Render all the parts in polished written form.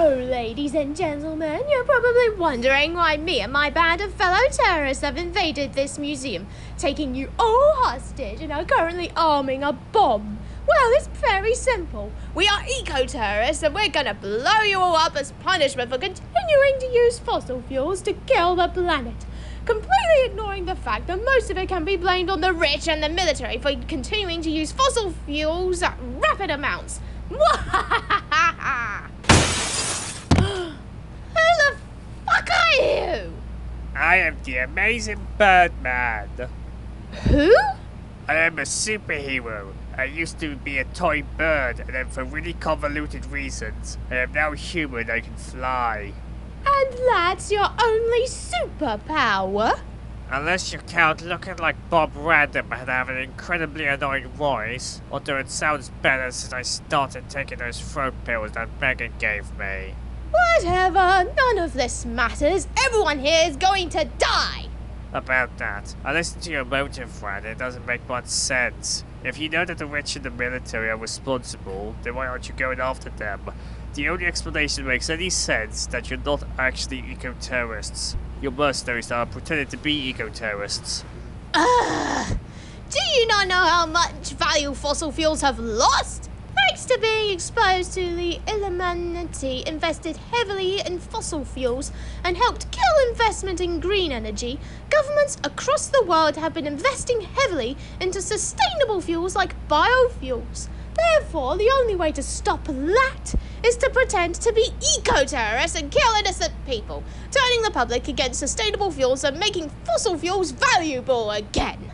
So, ladies and gentlemen, you're probably wondering why me and my band of fellow terrorists have invaded this museum, taking you all hostage and are currently arming a bomb. Well, it's very simple. We are eco-terrorists and we're gonna blow you all up as punishment for continuing to use fossil fuels to kill the planet. Completely ignoring the fact that most of it can be blamed on the rich and the military for continuing to use fossil fuels at rapid amounts. Who the fuck are you? I am the amazing Birdman. Who? I am a superhero. I used to be a toy bird, and then for really convoluted reasons, I am now human. I can fly. And that's your only superpower? Unless you count looking like Bob Random and have an incredibly annoying voice, although it sounds better since I started taking those throat pills that Megan gave me. Whatever, none of this matters. Everyone here is going to die. About that, I listened to your motive, friend. It doesn't make much sense. If you know that the rich and the military are responsible, then why aren't you going after them? The only explanation makes any sense that you're not actually eco-terrorists. You're mercenaries that are pretending to be eco-terrorists. Do you not know how much value fossil fuels have lost? Thanks to being exposed to the Illuminati invested heavily in fossil fuels and helped kill investment in green energy, governments across the world have been investing heavily into sustainable fuels like biofuels. Therefore, the only way to stop that is to pretend to be eco-terrorists and kill innocent people, turning the public against sustainable fuels and making fossil fuels valuable again.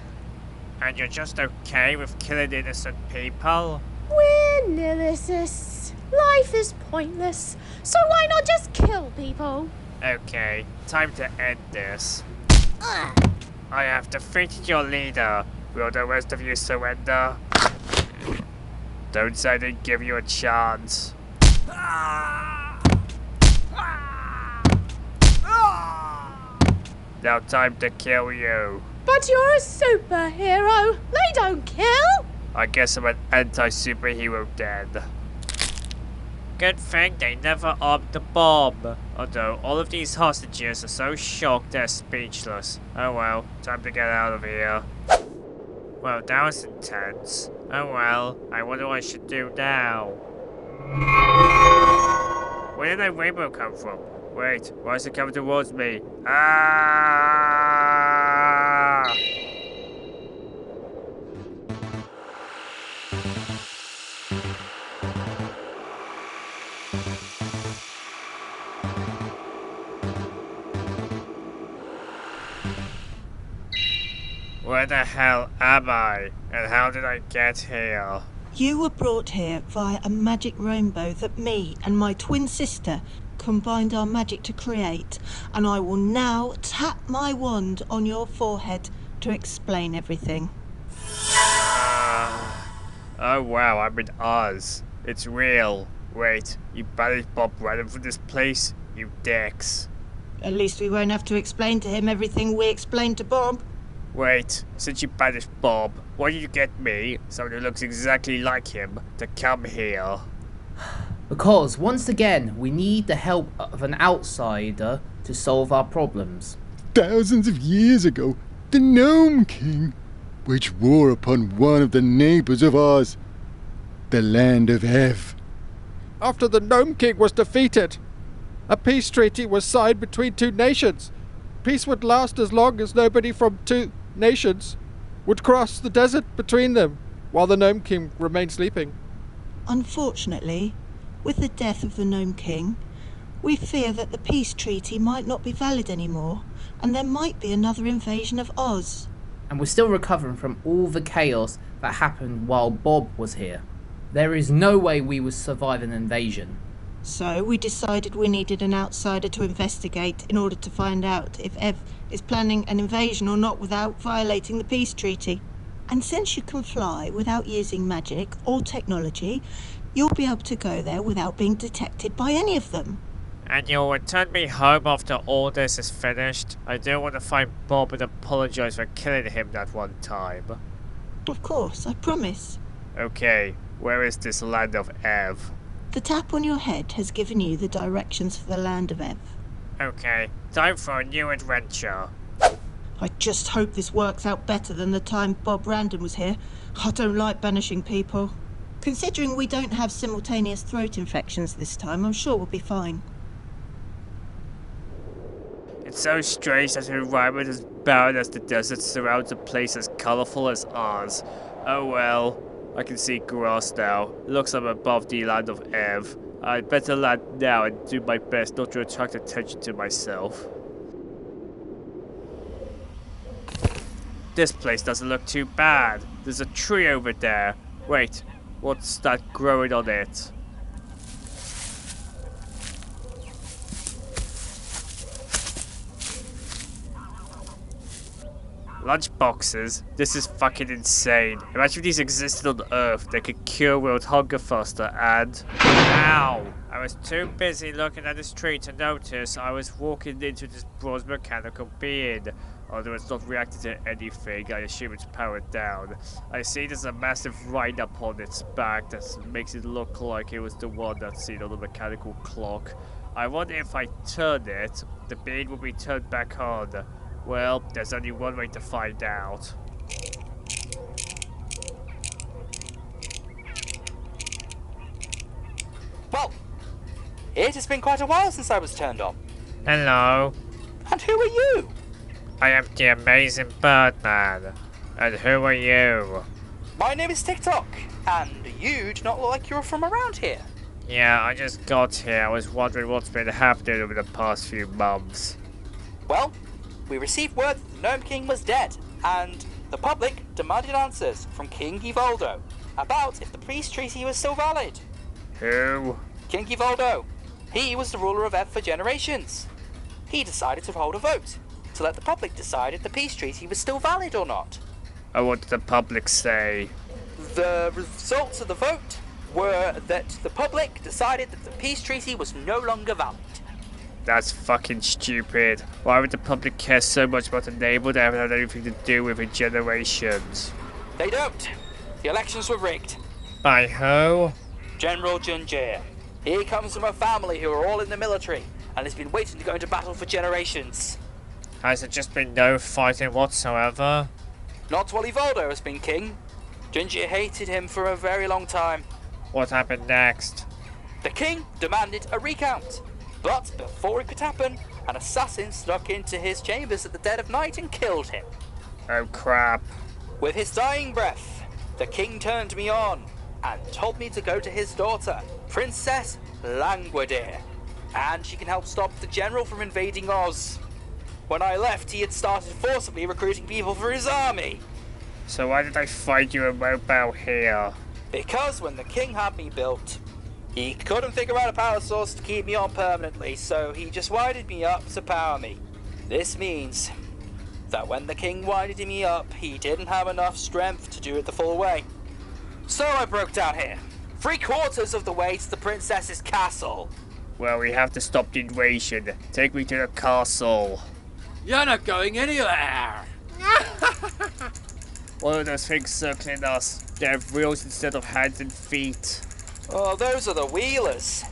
And you're just okay with killing innocent people? We're nihilists. Life is pointless, so why not just kill people? Okay, time to end this. I have defeated your leader. Will the rest of you surrender? Don't say I didn't give you a chance. Now time to kill you. But you're a superhero. They don't kill. I guess I'm an anti-superhero then. Good thing they never armed the bomb. Although all of these hostages are so shocked they're speechless. Oh well, time to get out of here. Well, that was intense. Oh well, I wonder what I should do now. Where did that rainbow come from? Wait, why is it coming towards me? Ah! Where the hell am I? And how did I get here? You were brought here via a magic rainbow that me and my twin sister combined our magic to create, and I will now tap my wand on your forehead to explain everything. Oh wow, I'm in Oz. It's real. Wait, you banished Bob Random from this place? You dicks. At least we won't have to explain to him everything we explained to Bob. Wait, since you banished Bob, why did you get me, someone who looks exactly like him, to come here? Because, once again, we need the help of an outsider to solve our problems. Thousands of years ago, the Gnome King waged war upon one of the neighbors of Oz, the land of Ev. After the Gnome King was defeated, a peace treaty was signed between two nations. Peace would last as long as nobody from two nations would cross the desert between them, while the Gnome King remained sleeping. Unfortunately, with the death of the Gnome King, we fear that the peace treaty might not be valid anymore, and there might be another invasion of Oz. And we're still recovering from all the chaos that happened while Bob was here. There is no way we would survive an invasion. So we decided we needed an outsider to investigate in order to find out if Ev is planning an invasion or not without violating the peace treaty. And since you can fly without using magic or technology, you'll be able to go there without being detected by any of them. And you'll return me home after all this is finished? I do want to find Bob and apologize for killing him that one time. Of course, I promise. Okay, where is this land of Ev? The tap on your head has given you the directions for the land of Ev. Okay, time for a new adventure. I just hope this works out better than the time Bob Random was here. I don't like banishing people. Considering we don't have simultaneous throat infections this time, I'm sure we'll be fine. It's so strange that an environment as barren as the desert surrounds a place as colorful as ours. Oh well, I can see grass now. Looks like I'm above the land of Ev. I'd better land now and do my best not to attract attention to myself. This place doesn't look too bad. There's a tree over there. Wait, what's that growing on it? Lunch boxes? This is fucking insane. Imagine if these existed on Earth. They could cure world hunger faster and... Ow! I was too busy looking at this tree to notice I was walking into this bronze mechanical being. Although it's not reacting to anything, I assume it's powered down. I see there's a massive write-up on its back that makes it look like it was the one that's seen on the mechanical clock. I wonder if I turn it, the being will be turned back on. Well, there's only one way to find out. Well, it has been quite a while since I was turned on. Hello, And who are you? I am the amazing Birdman. And who are you? My name is TikTok, and you do not look like you're from around here. Yeah, I just got here. I was wondering what's been happening over the past few months. Well, we received word that the Gnome King was dead, and the public demanded answers from King Evoldo about if the peace treaty was still valid. Who? King Evoldo. He was the ruler of Ev for generations. He decided to hold a vote to let the public decide if the peace treaty was still valid or not. Oh, what did the public say? The results of the vote were that the public decided that the peace treaty was no longer valid. That's fucking stupid. Why would the public care so much about a neighbor they haven't had anything to do with in generations? They don't. The elections were rigged. By who? General Xavier. He comes from a family who are all in the military and has been waiting to go into battle for generations. Has there just been no fighting whatsoever? Not while Evoldo has been king. Xavier hated him for a very long time. What happened next? The king demanded a recount. But before it could happen, an assassin snuck into his chambers at the dead of night and killed him. Oh crap. With his dying breath, the king turned me on and told me to go to his daughter, Princess LANGWIDERE, and she can help stop the general from invading Oz. When I left, he had started forcibly recruiting people for his army. So why did I find you a mobile here? Because when the king had me built, he couldn't figure out a power source to keep me on permanently, so he just wired me up to power me. This means that when the king wired me up, he didn't have enough strength to do it the full way. So I broke down here, 3/4 of the way to the princess's castle. Well, we have to stop the invasion. Take me to the castle. You're not going anywhere! What are those things circling us? They have wheels instead of hands and feet. Oh, those are the wheelers.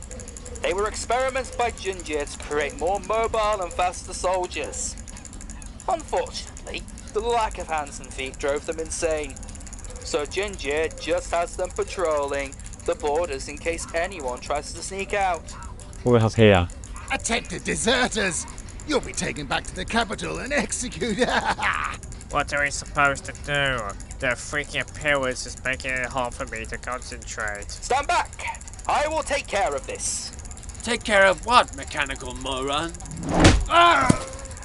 They were experiments by Xavier to create more mobile and faster soldiers. Unfortunately, the lack of hands and feet drove them insane. So Xavier just has them patrolling the borders in case anyone tries to sneak out. What we have here? Attempted deserters! You'll be taken back to the capital and executed. What are we supposed to do? Their freaky appearance is making it hard for me to concentrate. Stand back! I will take care of this. Take care of what, mechanical moron? Oh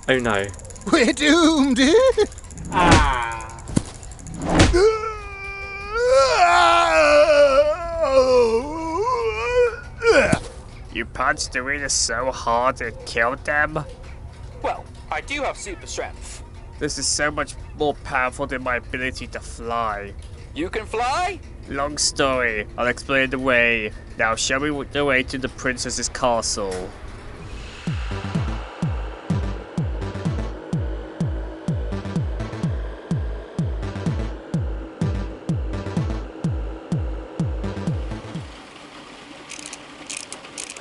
no. We're doomed! Ah! You punched the wheelers so hard it killed them? Well, I do have super strength. This is so much more powerful than my ability to fly. You can fly? Long story. I'll explain the way. Now show me the way to the princess's castle.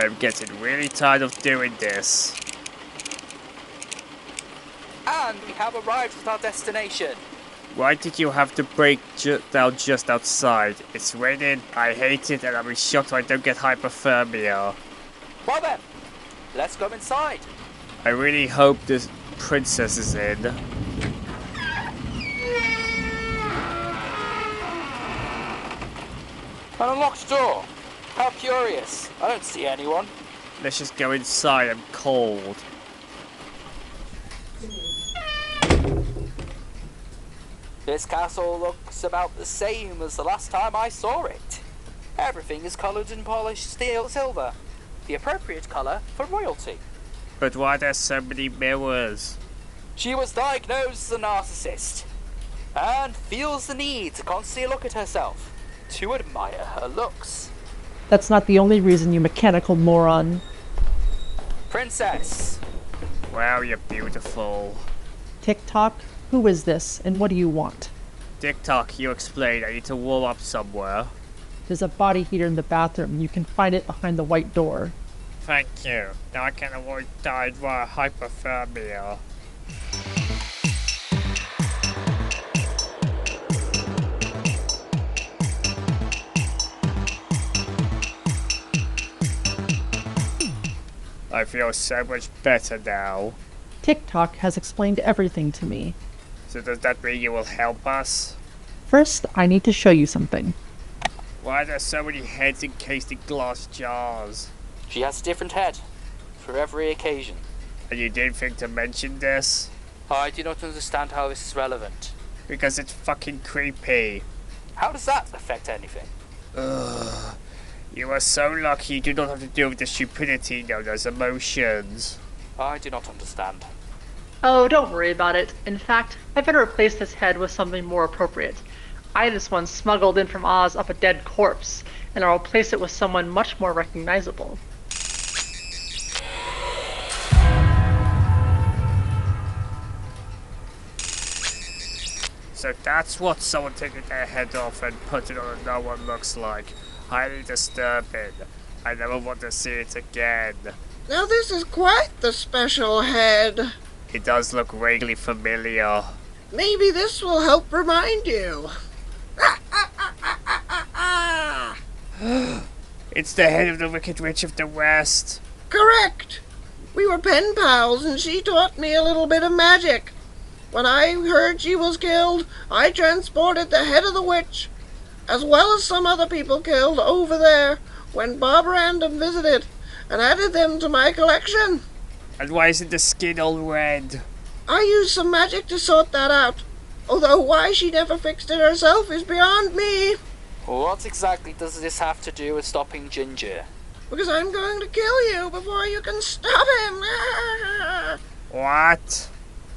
I'm getting really tired of doing this. And we have arrived at our destination. Why did you have to break down just outside? It's raining, I hate it, and I'm shocked I don't get hypothermia. Well then, let's go inside. I really hope this princess is in. An unlocked door. How curious. I don't see anyone. Let's just go inside, I'm cold. This castle looks about the same as the last time I saw it. Everything is coloured in polished silver, the appropriate colour for royalty. But why are there so many mirrors? She was diagnosed as a narcissist, and feels the need to constantly look at herself, to admire her looks. That's not the only reason, you mechanical moron. Princess! Wow, you're beautiful. TikTok, who is this, and what do you want? TikTok, you explain. I need to warm up somewhere. There's a body heater in the bathroom. You can find it behind the white door. Thank you. Now I can avoid dying by hypothermia. I feel so much better now. TikTok has explained everything to me. So does that mean you will help us? First, I need to show you something. Why are there so many heads encased in glass jars? She has a different head, for every occasion. And you didn't think to mention this? I do not understand how this is relevant. Because it's fucking creepy. How does that affect anything? Ugh. You are so lucky you do not have to deal with the stupidity known as emotions. I do not understand. Oh, don't worry about it. In fact, I better replace this head with something more appropriate. I had this one smuggled in from Oz up a dead corpse, and I'll replace it with someone much more recognizable. So that's what someone taking their head off and putting on another one looks like. Highly disturbing. I never want to see it again. Now this is quite the special head. It does look vaguely familiar. Maybe this will help remind you. It's the head of the Wicked Witch of the West. Correct. We were pen pals and she taught me a little bit of magic. When I heard she was killed, I transported the head of the witch, as well as some other people killed over there when Bob Random visited, and added them to my collection. And why isn't the skin all red? I used some magic to sort that out, although why she never fixed it herself is beyond me. What exactly does this have to do with stopping Ginger? Because I'm going to kill you before you can stop him. What?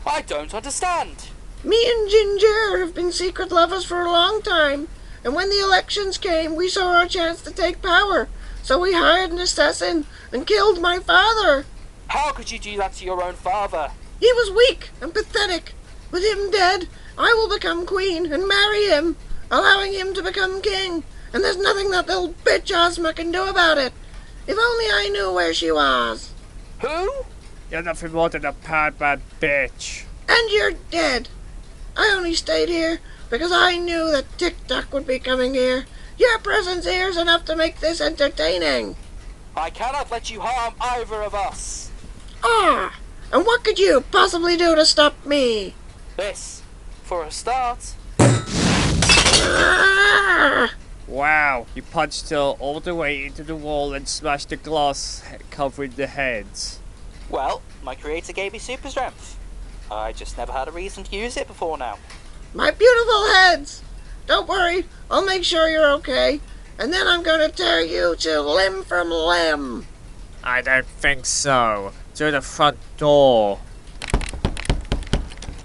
I don't understand. Me and Ginger have been secret lovers for a long time, and when the elections came, we saw our chance to take power, so we hired an assassin and killed my father. How could you do that to your own father? He was weak and pathetic. With him dead, I will become queen and marry him, allowing him to become king, and there's nothing that little bitch Ozma can do about it. If only I knew where she was. Who? You're nothing more than a bad bitch. And you're dead. I only stayed here because I knew that TikTok would be coming here. Your presence here is enough to make this entertaining. I cannot let you harm either of us. Ah, and what could you possibly do to stop me? This, for a start. Ah! Wow, you punched her all the way into the wall and smashed the glass covering the heads. Well, my creator gave me super strength. I just never had a reason to use it before now. My beautiful heads! Don't worry, I'll make sure you're okay, and then I'm gonna tear you to limb from limb. I don't think so. Through the front door.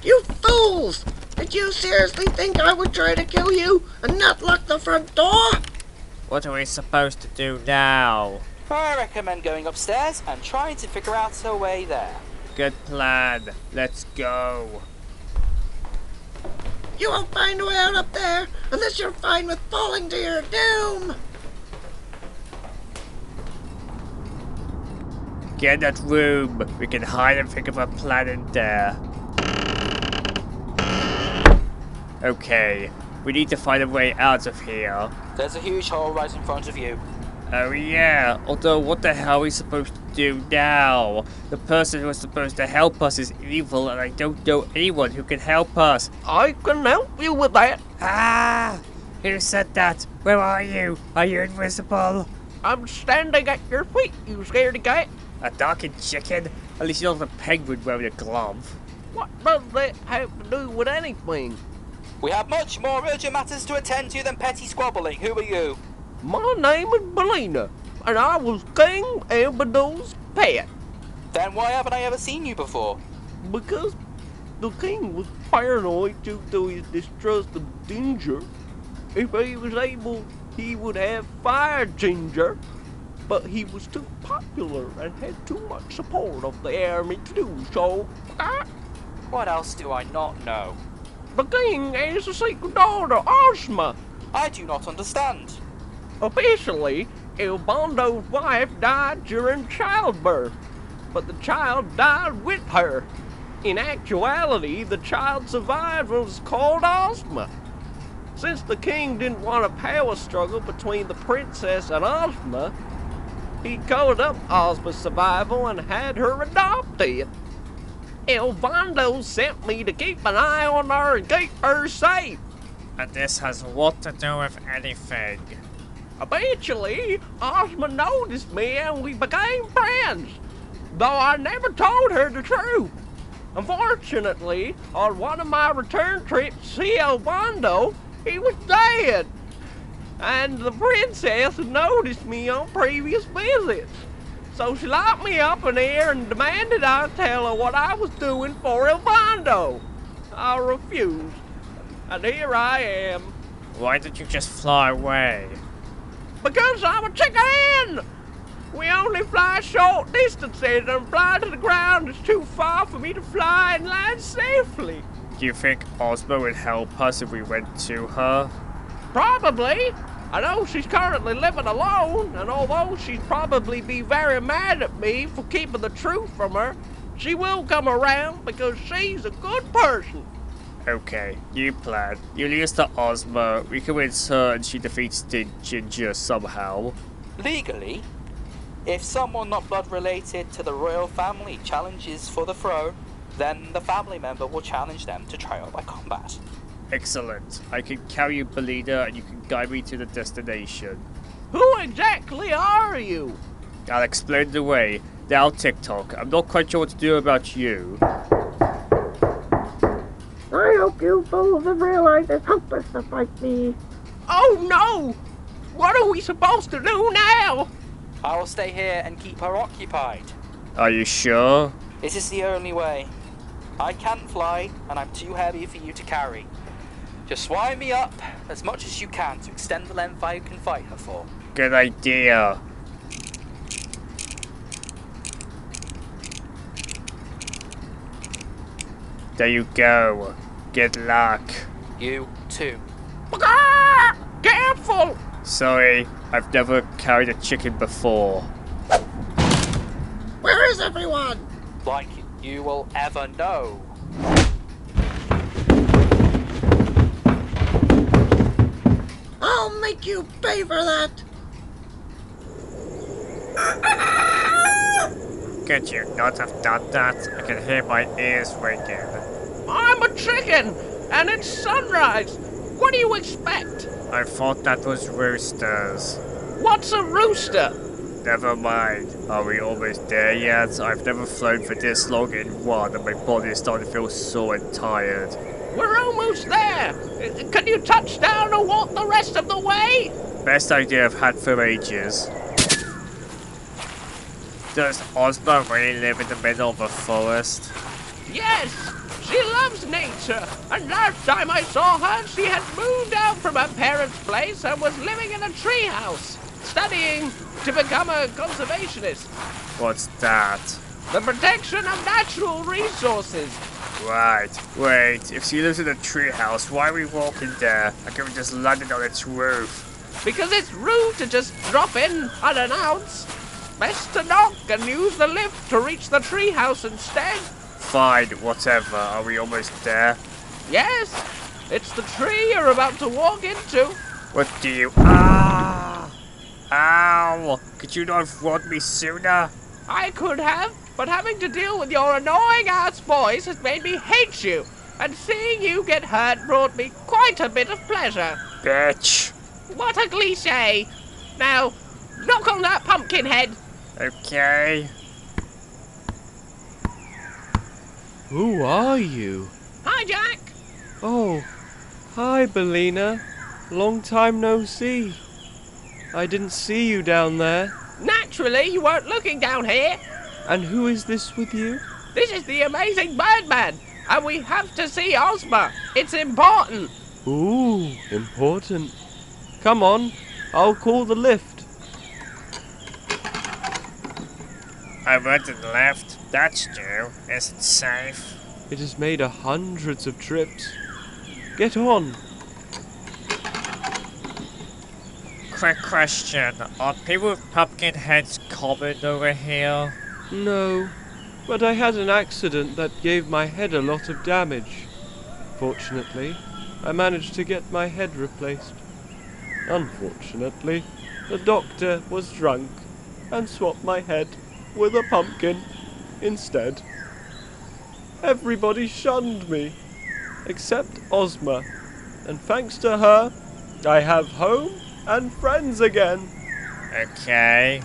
You fools! Did you seriously think I would try to kill you and not lock the front door? What are we supposed to do now? I recommend going upstairs and trying to figure out a way there. Good plan. Let's go. You won't find a way out up there unless you're fine with falling to your doom. Get in that room. We can hide and think of a plan in there. Okay, we need to find a way out of here. There's a huge hole right in front of you. Oh yeah, although what the hell are we supposed to do now? The person who was supposed to help us is evil and I don't know anyone who can help us. I can help you with that. Ah! Who said that? Where are you? Are you invisible? I'm standing at your feet, you scaredy cat. A darkened chicken? At least you're not a penguin wearing a glove. What does that have to do with anything? We have much more urgent matters to attend to than petty squabbling. Who are you? My name is Billina, and I was King Amberdo's pet. Then why haven't I ever seen you before? Because the king was paranoid due to his distrust of danger. If he was able, he would have fired Ginger, but he was too popular and had too much support of the army to do so. What else do I not know? The king has a secret daughter, Ozma. I do not understand. Officially, El Bondo's wife died during childbirth, but the child died with her. In actuality, the child survived and was called Ozma. Since the king didn't want a power struggle between the princess and Ozma, he covered up Ozma's survival and had her adopted. El Bondo sent me to keep an eye on her and keep her safe. And this has what to do with anything? Eventually, Ozma noticed me and we became friends, though I never told her the truth. Unfortunately, on one of my return trips to see El Bondo, he was dead. And the princess noticed me on previous visits. So she locked me up in here and demanded I tell her what I was doing for El Bondo. I refused, and here I am. Why did you just fly away? Because I'm a chicken! We only fly short distances, and flying to the ground is too far for me to fly and land safely. Do you think Ozma would help us if we went to her? Probably. I know she's currently living alone, and although she'd probably be very mad at me for keeping the truth from her, she will come around because she's a good person. Okay, new plan. You lead us to Ozma, we convince her and she defeats Ginger somehow. Legally, if someone not blood related to the royal family challenges for the throne, then the family member will challenge them to trial by combat. Excellent. I can carry you, Billina, and you can guide me to the destination. Who exactly are you? I'll explain the way. Now TikTok. I'm not quite sure what to do about you. I hope you both have realized it's hopeless to fight me. Oh no! What are we supposed to do now? I will stay here and keep her occupied. Are you sure? It is the only way. I can't fly, and I'm too heavy for you to carry. Just wind me up as much as you can to extend the length I can fight her for. Good idea. There you go. Good luck. You too. Careful! Sorry, I've never carried a chicken before. Where is everyone? Like you will ever know. I'll make you pay for that. Could you not have done that? I can hear my ears ringing. I'm a chicken, and it's sunrise. What do you expect? I thought that was roosters. What's a rooster? Never mind. Are we almost there yet? I've never flown for this long in one, and my body is starting to feel sore and tired. We're almost there. Can you touch down or walk the rest of the way? Best idea I've had for ages. Does Ozma really live in the middle of a forest? Yes, she loves nature. And last time I saw her, she had moved out from her parents' place and was living in a treehouse, studying to become a conservationist. What's that? The protection of natural resources. Right. Wait, if she lives in a treehouse, why are we walking there? I could have just landed on its roof. Because it's rude to just drop in unannounced. best to knock and use the lift to reach the treehouse instead. Fine, whatever. Are we almost there? Yes, it's the tree you're about to walk into. What do you... Ah! Ow! Could you not have warned me sooner? I could have, but having to deal with your annoying-ass voice has made me hate you. And seeing you get hurt brought me quite a bit of pleasure. Bitch! What a cliché! Now, knock on that Pumpkinhead. Okay. Who are you? Hi, Jack. Oh, hi, Billina. Long time no see. I didn't see you down there. Naturally, you weren't looking down here. And who is this with you? This is the amazing Birdman, and we have to see Ozma. It's important. Ooh, important. Come on, I'll call the lift. I went and left. That's new. Is it safe? It has made hundreds of trips. Get on. Quick question. Are people with pumpkin heads common over here? No, but I had an accident that gave my head a lot of damage. Fortunately, I managed to get my head replaced. Unfortunately, the doctor was drunk and swapped my head with a pumpkin instead. Everybody shunned me, except Ozma, and thanks to her, I have home and friends again. Okay.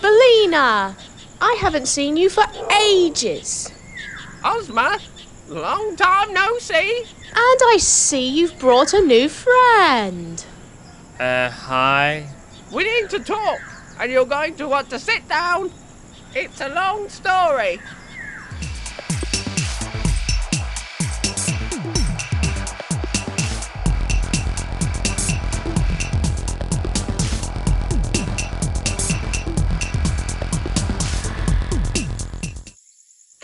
Billina! I haven't seen you for ages. Ozma, long time no see. And I see you've brought a new friend. Hi. We need to talk, and you're going to want to sit down. It's a long story.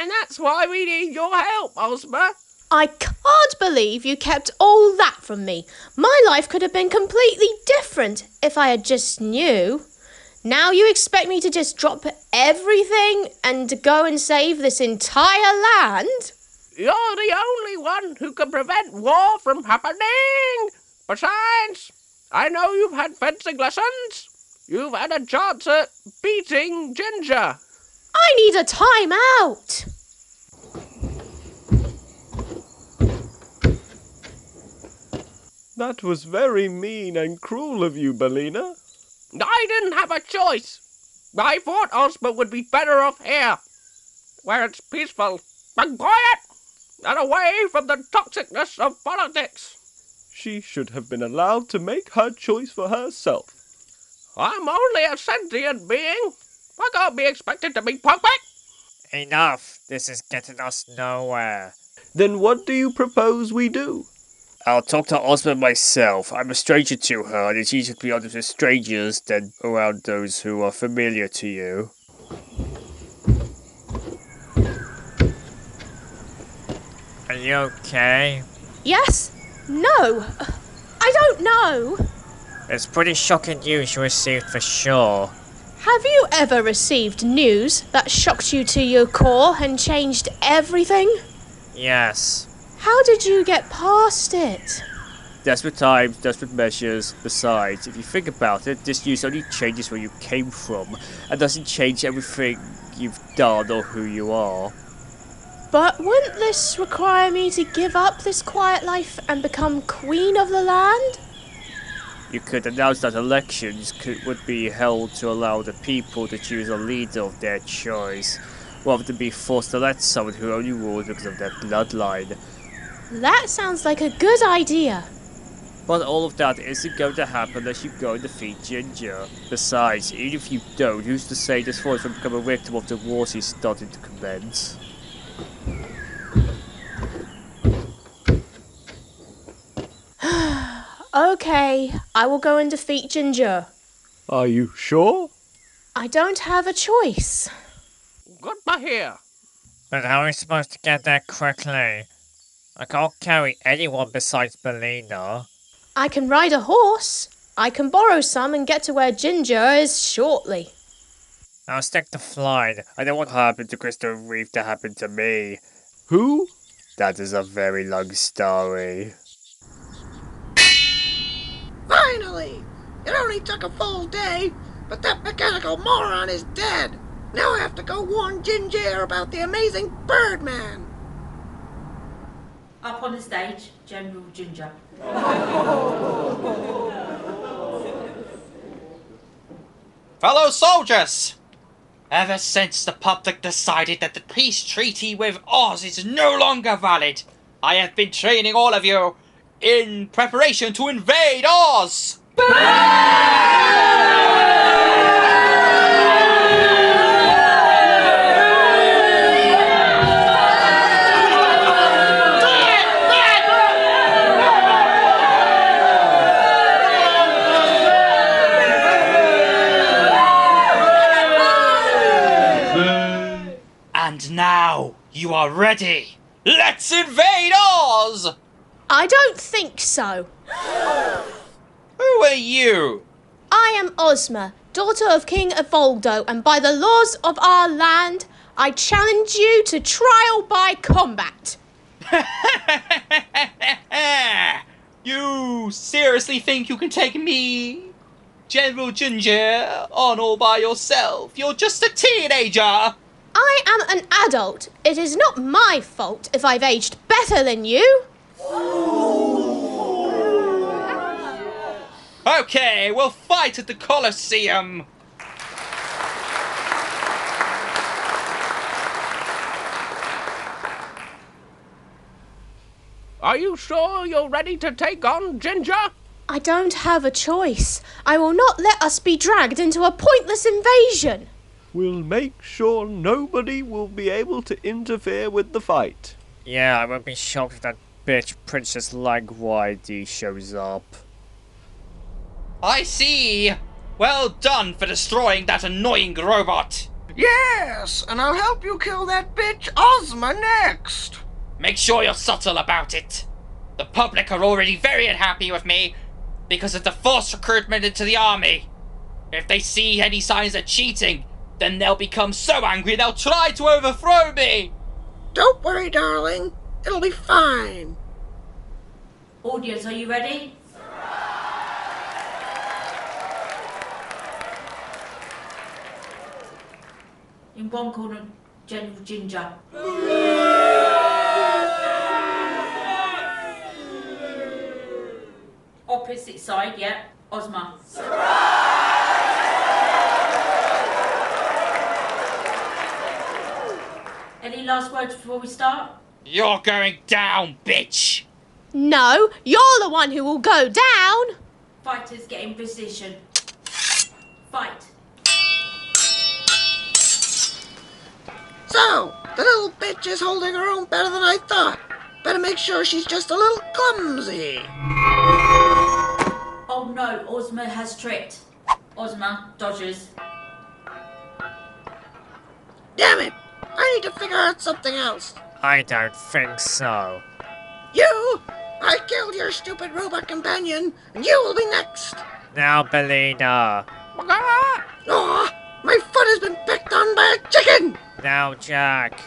And that's why we need your help, Ozma. I can't believe you kept all that from me. My life could have been completely different if I had just knew. Now you expect me to just drop everything and go and save this entire land? You're the only one who can prevent war from happening. Besides, I know you've had fencing lessons. You've had a chance at beating Ginger. I need a time out. That was very mean and cruel of you, Billina. I didn't have a choice. I thought Ozma would be better off here, where it's peaceful and quiet, and away from the toxicness of politics. She should have been allowed to make her choice for herself. I'm only a sentient being. I can't be expected to be perfect. Enough. This is getting us nowhere. Then what do you propose we do? I'll talk to Ozma myself. I'm a stranger to her, and it's easier to be honest with strangers than around those who are familiar to you. Are you okay? Yes? No? I don't know. It's pretty shocking news you received for sure. Have you ever received news that shocked you to your core and changed everything? Yes. How did you get past it? Desperate times, desperate measures. Besides, if you think about it, this news only changes where you came from, and doesn't change everything you've done or who you are. But wouldn't this require me to give up this quiet life and become queen of the land? You could announce that elections would be held to allow the people to choose a leader of their choice, rather than be forced to let someone who only rules because of their bloodline. That sounds like a good idea. But all of that isn't going to happen unless you go and defeat Ginger. Besides, even if you don't, who's to say this force will become a victim of the wars he's starting to commence? Okay, I will go and defeat Ginger. Are you sure? I don't have a choice. Goodbye here. But how are we supposed to get there quickly? I can't carry anyone besides Billina. I can ride a horse. I can borrow some and get to where Ginger is shortly. I'll stick to flying. I don't want what happened to Crystal Reef to happen to me. Who? That is a very long story. Finally! It only took a full day, but that mechanical moron is dead. Now I have to go warn Ginger about the amazing Birdman. Up on the stage, General Ginger. Fellow soldiers! Ever since the public decided that the peace treaty with Oz is no longer valid, I have been training all of you in preparation to invade Oz! And now you are ready. Let's invade Oz! I don't think so. Who are you? I am Ozma, daughter of King Evoldo, and by the laws of our land, I challenge you to trial by combat. You seriously think you can take me, General Ginger, on all by yourself? You're just a teenager! I am an adult. It is not my fault if I've aged better than you. Okay, we'll fight at the Colosseum. Are you sure you're ready to take on Ginger? I don't have a choice. I will not let us be dragged into a pointless invasion. We'll make sure nobody will be able to interfere with the fight. Yeah, I won't be shocked if that bitch Princess LANGWIDERE shows up. I see. Well done for destroying that annoying robot. Yes, and I'll help you kill that bitch Ozma next. Make sure you're subtle about it. The public are already very unhappy with me because of the forced recruitment into the army. If they see any signs of cheating, then they'll become so angry they'll try to overthrow me. Don't worry, darling. It'll be fine. Audience, are you ready? In one corner, General Ginger. Opposite side, yeah, Ozma. Any last words before we start? You're going down, bitch! No, you're the one who will go down. Fighters get in position. Fight. So, the little bitch is holding her own better than I thought. Better make sure she's just a little clumsy. Oh no, Ozma has tricked. Ozma dodges. Damn it! I need to figure out something else. I don't think so. You! I killed your stupid robot companion, and you will be next. Now, Billina. Aw! My foot has been picked on by a chicken! Now, Jack.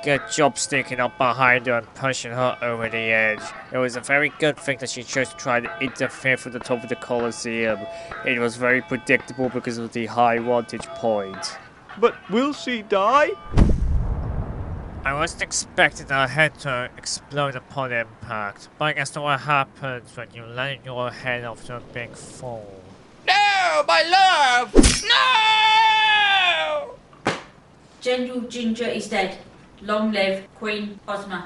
Good job sneaking up behind her and pushing her over the edge. It was a very good thing that she chose to try to interfere from the top of the Colosseum. It was very predictable because of the high vantage point. But will she die? I wasn't expecting her head to explode upon impact, but I guess that's what happens when you land your head after a big fall. No, my love! No! General Ginger is dead. Long live Queen Ozma.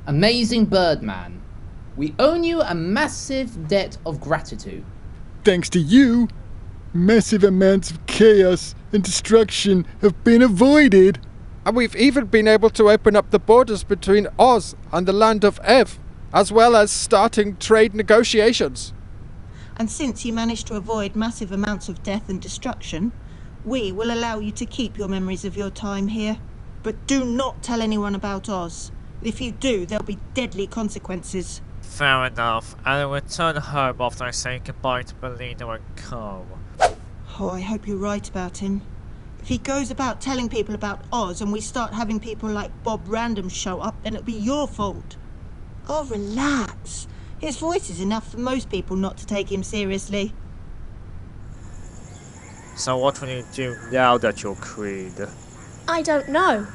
Amazing Birdman, we owe you a massive debt of gratitude. Thanks to you, massive amounts of chaos and destruction have been avoided. And we've even been able to open up the borders between Oz and the land of Ev, as well as starting trade negotiations. And since you managed to avoid massive amounts of death and destruction, we will allow you to keep your memories of your time here. But do not tell anyone about Oz. If you do, there'll be deadly consequences. Fair enough. I'll return home after I say goodbye to Billina and Co. Oh, I hope you're right about him. If he goes about telling people about Oz and we start having people like Bob Random show up, then it'll be your fault. Oh, relax. His voice is enough for most people not to take him seriously. So what will you do now that you're queen? I don't know.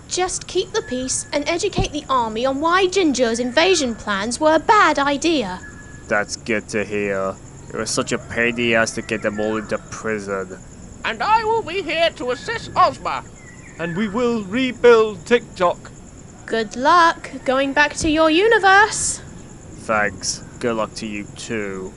Just keep the peace and educate the army on why Ginger's invasion plans were a bad idea. That's good to hear. It was such a pain in the ass to get them all into prison. And I will be here to assist Ozma. And we will rebuild TikTok. Good luck going back to your universe. Thanks. Good luck to you too.